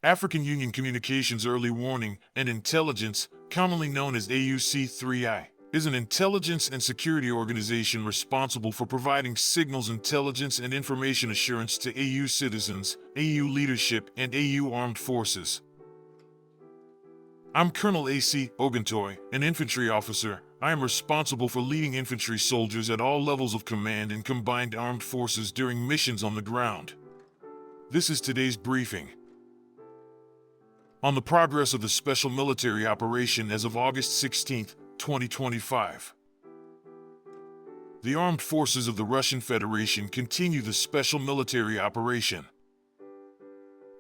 African Union Communications Early Warning and Intelligence, commonly known as AUC3I, is an intelligence and security organization responsible for providing signals intelligence and information assurance to AU citizens, AU leadership, and AU armed forces. I'm Colonel A.C. Oguntoye, an infantry officer. I am responsible for leading infantry soldiers at all levels of command in combined armed forces during missions on the ground. This is today's briefing. On the progress of the Special Military Operation as of August 16, 2025. The armed forces of the Russian Federation continue the Special Military Operation.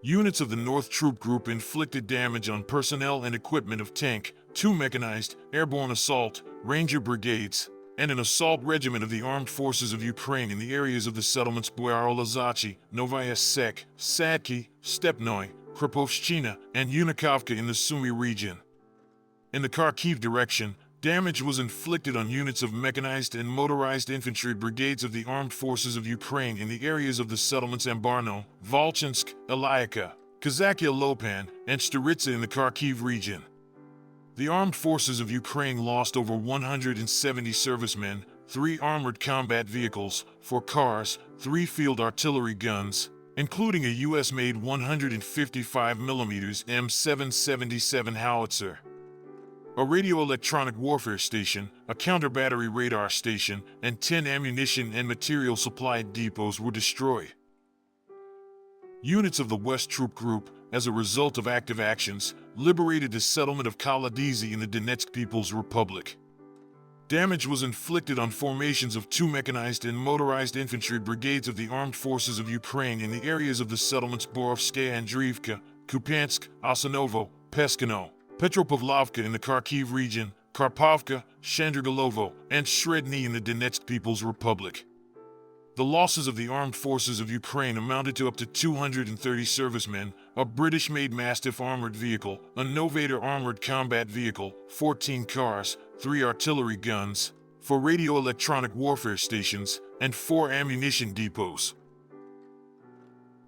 Units of the North Troop Group inflicted damage on personnel and equipment of Tank, 2 Mechanized, Airborne Assault, Ranger Brigades, and an assault regiment of the Armed Forces of Ukraine in the areas of the settlements Buarolozachi, Novaya Sek, Sadki, Stepnoy, Kripovshchina, and Unikovka in the Sumy region. In the Kharkiv direction, damage was inflicted on units of mechanized and motorized infantry brigades of the Armed Forces of Ukraine in the areas of the settlements Ambarno, Volchansk, Elyaka, Kazakia Lopan, and Staritsa in the Kharkiv region. The Armed Forces of Ukraine lost over 170 servicemen, 3 armored combat vehicles, 4 cars, 3 field artillery guns, including a U.S.-made 155mm M777 howitzer, a radio-electronic warfare station, a counter-battery radar station, and 10 ammunition and material supply depots were destroyed. Units of the West Troop Group, as a result of active actions, liberated the settlement of Kaladizi in the Donetsk People's Republic. Damage was inflicted on formations of 2 mechanized and motorized infantry brigades of the Armed Forces of Ukraine in the areas of the settlements Borovskaya Andriivka, Kupiansk, Osinovo, Peskino, Petropavlovka in the Kharkiv region, Karpovka, Shandrigalovo, and Shredny in the Donetsk People's Republic. The losses of the Armed Forces of Ukraine amounted to up to 230 servicemen, a British-made Mastiff armored vehicle, a Novator armored combat vehicle, 14 cars, 3 artillery guns, 4 radio-electronic warfare stations, and 4 ammunition depots.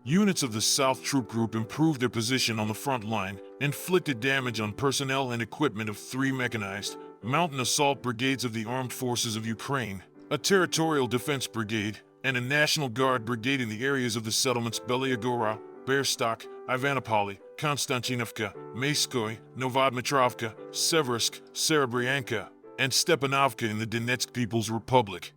Units of the South Troop Group improved their position on the front line, inflicted damage on personnel and equipment of 3 mechanized, mountain assault brigades of the Armed Forces of Ukraine, a territorial defense brigade, and a National Guard brigade in the areas of the settlements Belyagora, Berstok, Ivanopoli, Konstantinovka, Mayskoy, Novodmitrovka, Seversk, Serebryanka, and Stepanovka in the Donetsk People's Republic.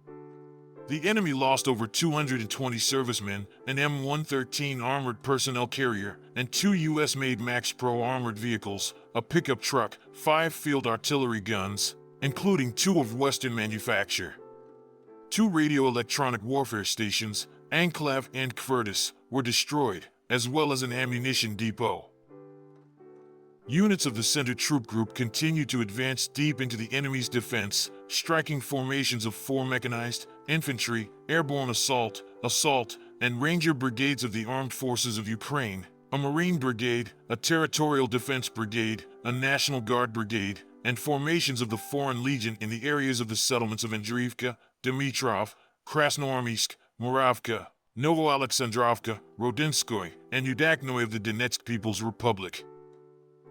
The enemy lost over 220 servicemen, an M113 armored personnel carrier, and 2 U.S.-made Max Pro armored vehicles, a pickup truck, 5 field artillery guns, including 2 of Western manufacture. 2 radio-electronic warfare stations, Anclav and Kvertis, were destroyed, as well as an ammunition depot. Units of the Center Troop Group continued to advance deep into the enemy's defense, striking formations of 4 mechanized, infantry, airborne assault, and ranger brigades of the Armed Forces of Ukraine, a Marine Brigade, a Territorial Defense Brigade, a National Guard Brigade, and formations of the Foreign Legion in the areas of the settlements of Andriivka, Dmitrov, Krasnoarmysk, Moravka, Novoalexandrovka, Rodinskoy, and Udaknoy of the Donetsk People's Republic.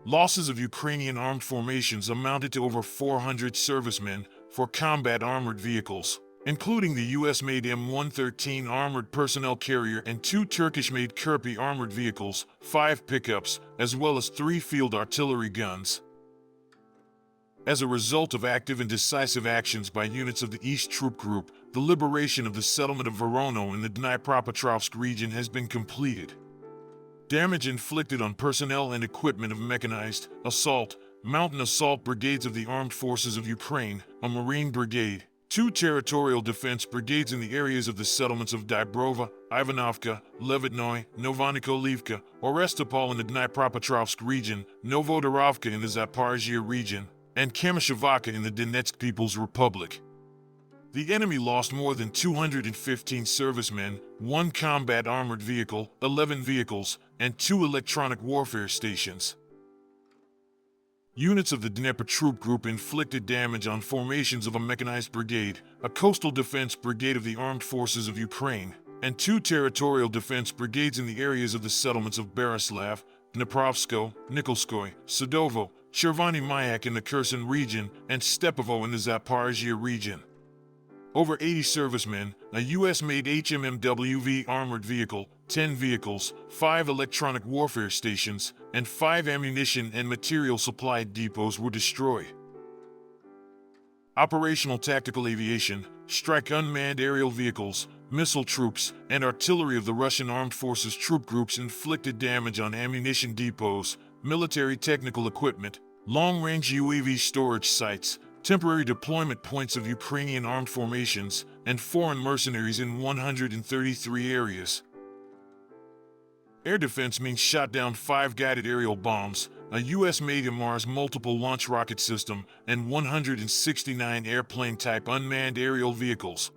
Losses of Ukrainian armed formations amounted to over 400 servicemen, 4 combat armored vehicles, including the U.S.-made M113 armored personnel carrier and 2 Turkish-made Kirpi armored vehicles, 5 pickups, as well as 3 field artillery guns. As a result of active and decisive actions by units of the East Troop Group, the liberation of the settlement of Vorono in the Dnipropetrovsk region has been completed. Damage inflicted on personnel and equipment of mechanized, assault, mountain assault brigades of the Armed Forces of Ukraine, a Marine Brigade, 2 territorial defense brigades in the areas of the settlements of Dybrova, Ivanovka, Levitnoy, Novonikolivka, Orestopol in the Dnipropetrovsk region, Novodorovka in the Zaporizhia region, and Kamyshavaka in the Donetsk People's Republic. The enemy lost more than 215 servicemen, 1 combat armored vehicle, 11 vehicles, and 2 electronic warfare stations. Units of the Dnieper Troop Group inflicted damage on formations of a mechanized brigade, a coastal defense brigade of the Armed Forces of Ukraine, and 2 territorial defense brigades in the areas of the settlements of Berislav, Dniprovsko, Nikolskoye, Sadovo, Chervony Mayak in the Kherson region, and Stepovo in the Zaporizhia region. Over 80 servicemen, a U.S.-made HMMWV armored vehicle, 10 vehicles, 5 electronic warfare stations, and 5 ammunition and material supply depots were destroyed. Operational tactical aviation, strike unmanned aerial vehicles, missile troops, and artillery of the Russian Armed Forces troop groups inflicted damage on ammunition depots, military technical equipment, long-range UAV storage sites, temporary deployment points of Ukrainian armed formations, and foreign mercenaries in 133 areas. Air defense means shot down 5 guided aerial bombs, a U.S.-made HIMARS multiple launch rocket system, and 169 airplane-type unmanned aerial vehicles.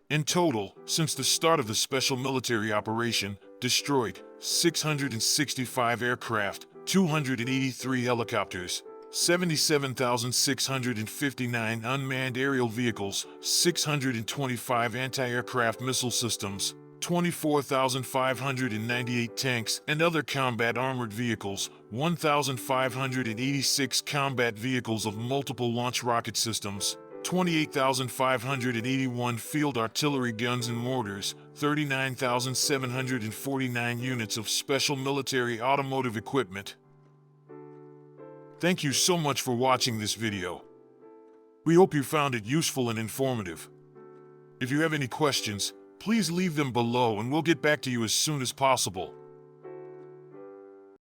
In total, since the start of the special military operation, destroyed 665 aircraft, 283 helicopters, 77,659 unmanned aerial vehicles, 625 anti-aircraft missile systems, 24,598 tanks and other combat armored vehicles, 1,586 combat vehicles of multiple launch rocket systems, 28,581 field artillery guns and mortars, 39,749 units of special military automotive equipment. Thank you so much for watching this video. We hope you found it useful and informative. If you have any questions, please leave them below and we'll get back to you as soon as possible.